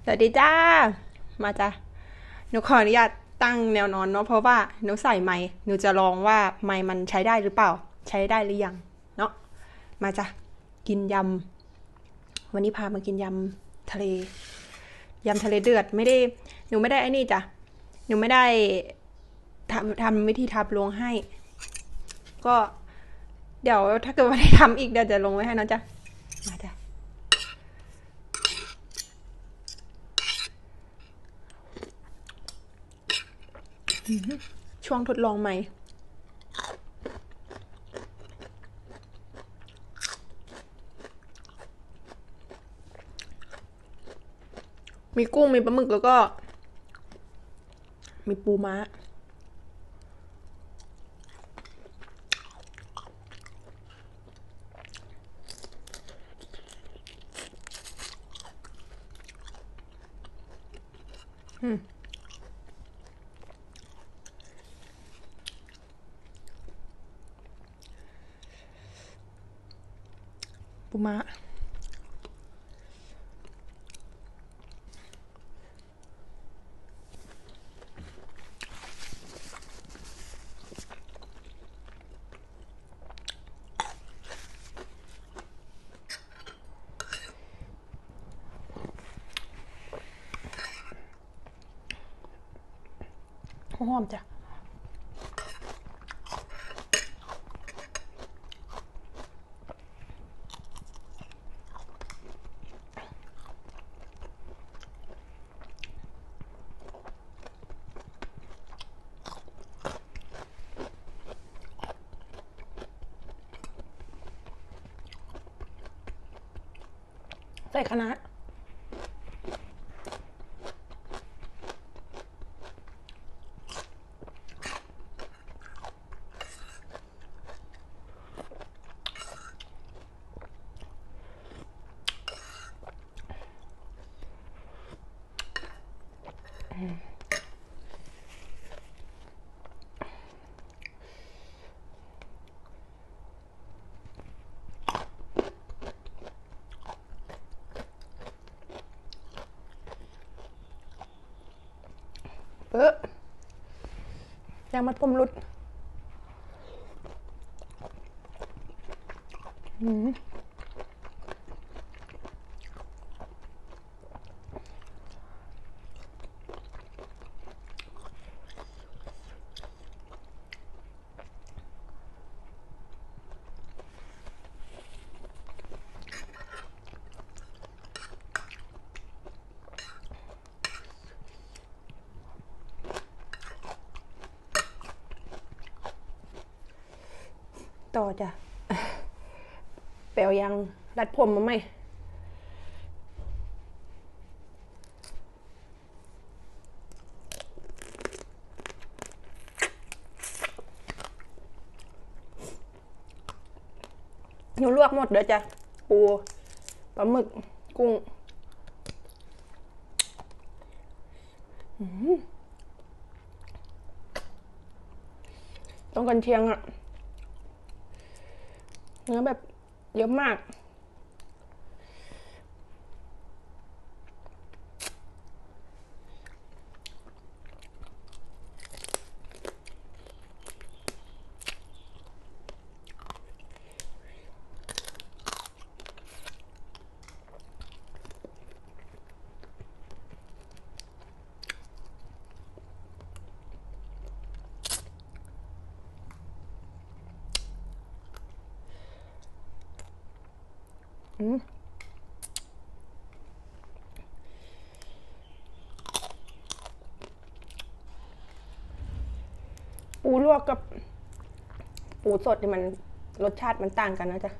สวัสดีจ้ามาจ้ะหนูขออนุญาตตั้งแนวนอนเนาะเพราะว่าหนูใส่ไมค์หนูจะลองว่าไมค์มันใช้ได้หรือเปล่าใช้ได้หรือยังเนาะมาจ้ะกินยำวันนี้พามากินยำทะเลยำทะเลเดือดไม่ได้หนูไม่ได้ไอ้นี่จ้ะหนูไม่ได้ทำวิธีทำลงให้ก็เดี๋ยวถ้าเกิดว่าได้ทำอีกเดี๋ยวจะลงไว้ให้นะจ้ะมาจ้ะช่วงทดลองใหม่มีกุ้งมีปลาหมึกแล้วก็มีปูม้าปูม้าหอมจ้ะใส่คะน้ายางมัดผมรุดต่อจ้ะแปลวยางรัดผมมาไหมหนูลวกหมดเด้อจ้ะปูปลาหมึกกุ้งต้องกันเชียงอะเนื้อแบบเยอะมากปูลวกกับปูสดนี่มันรสชาติมันต่างกันนะจ๊ะ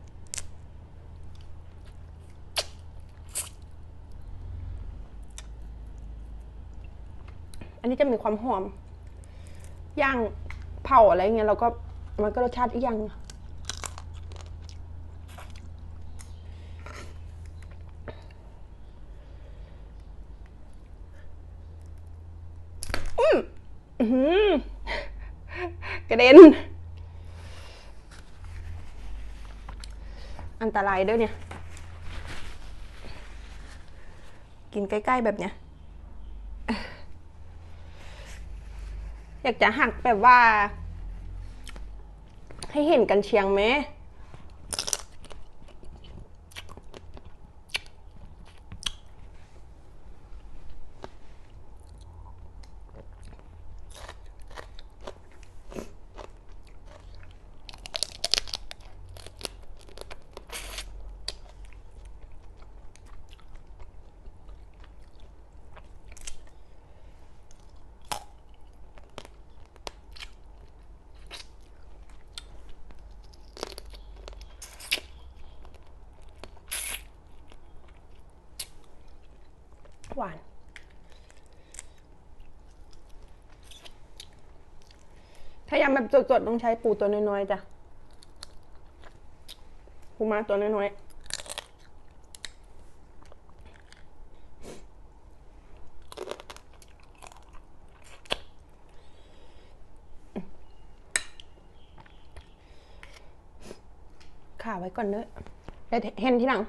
อันนี้จะมีความหอมย่างเผาอะไรเงี้ยแล้วก็มันก็รสชาติอีกอย่างกระเด็นอันตรายด้วยเนี่ย กินใกล้ๆแบบเนี้ยอยากจะหักแบบว่า ให้เห็นกันเชียงไหมหวานถ้ายำแบบสดๆต้องใช้ปูตัวน้อยๆจ้ะปูม้าตัวน้อยๆข่าไว้ก่อนเนอะได้เห็นทีหลัง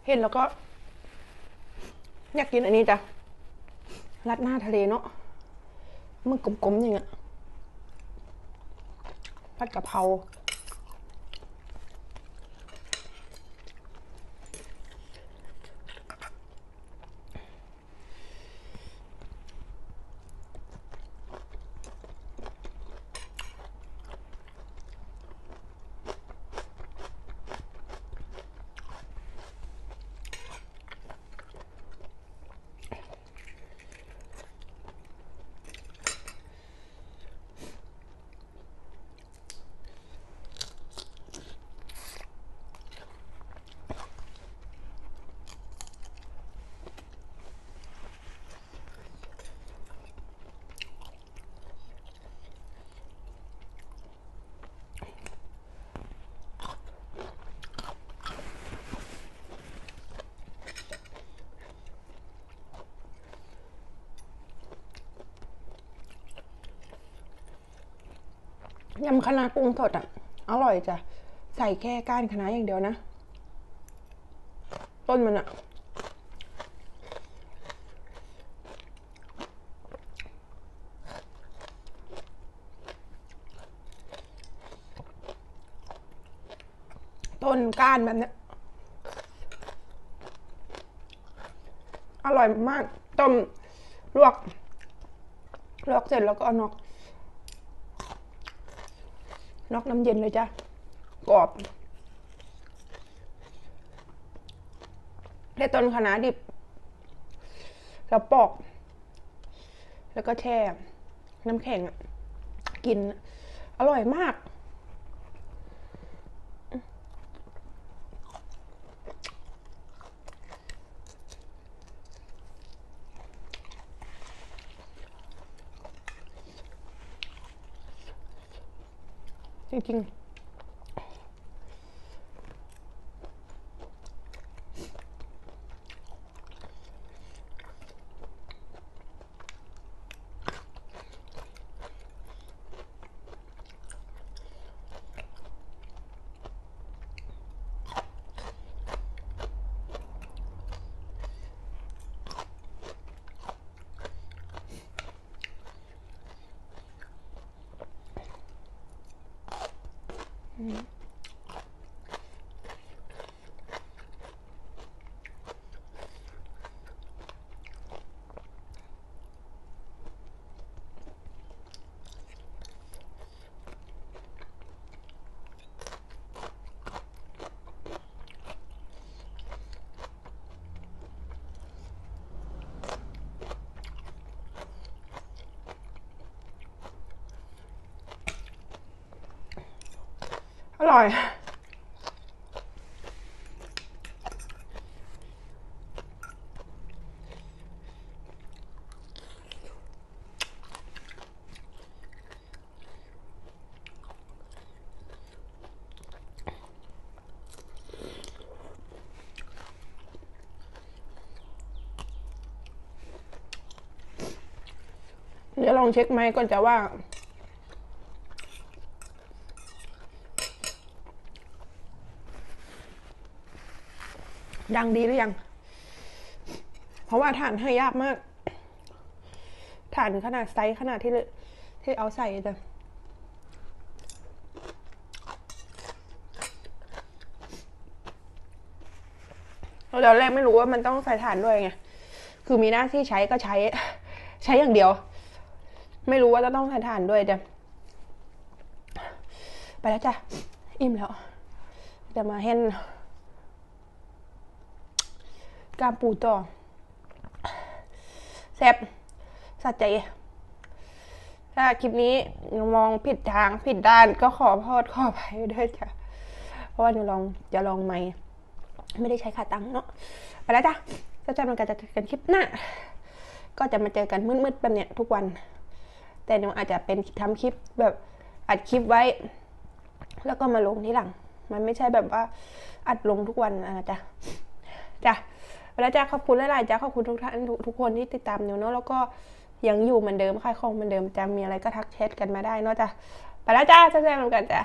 เห็นแล้วก็อยากกินอันนี้จ้ะรัดหน้าทะเลเนาะมันกลมๆอย่างเงี้ยผัดกะเพรายำคะน้ากุ้งสดอ่ะอร่อยจ้ะใส่แค่ก้านคะน้าอย่างเดียวนะต้นมันอ่ะต้นก้านแบบนี้อร่อยมากต้มลวกเสร็จแล้วก็เอานอกน้ำเย็นเลยจ้ะกรอบได้ต้นคะน้าดิบแล้วปอกแล้วก็แช่น้ำแข็งกินอร่อยมากจริงๆ อร่อย เดี๋ยวลองเช็คไมค์ก่อนจะว่า ดังดีหรือยัง เพราะว่าถ่านให้ยากมากถ่านขนาดไซส์ขนาดที่เอาใส่แต่เราแรกไม่รู้ว่ามันต้องใส่ถ่านด้วยไงคือมีหน้าที่ใช้ก็ใช้อย่างเดียวไม่รู้ว่าจะต้องใส่ถ่านด้วยจ้ะไปแล้วจ้ะอิ่มแล้วจะมาเห็นกล้ามปูต่อแซ่บสะใจถ้าคลิปนี้มองผิดทางผิดด้านก็ขอโทษขออภัยด้วยจ้ะเพราะว่าจะลองใหม่ไม่ได้ใช้ขาตั้งเนาะไปแล้วจ้ะก็จะมันกันจะเจอกันคลิปหน้าก็จะมาเจอกันมืดๆแบบเนี้ยทุกวันแต่หนูอาจจะเป็นทำคลิปแบบอัดคลิปไว้แล้วก็มาลงทีหลังมันไม่ใช่แบบว่าอัดลงทุกวันนะจ๊ะไปแล้วจ้ะขอบคุณหลายๆจ้ะขอบคุณทุกท่านทุกคนที่ติดตามหนูเนาะแล้วก็ยังอยู่เหมือนเดิมขายของเหมือนเดิมจะมีอะไรก็ทักแชทกันมาได้เนาะจ้ะไปแล้วจ้าเจอกันกันจ้ะ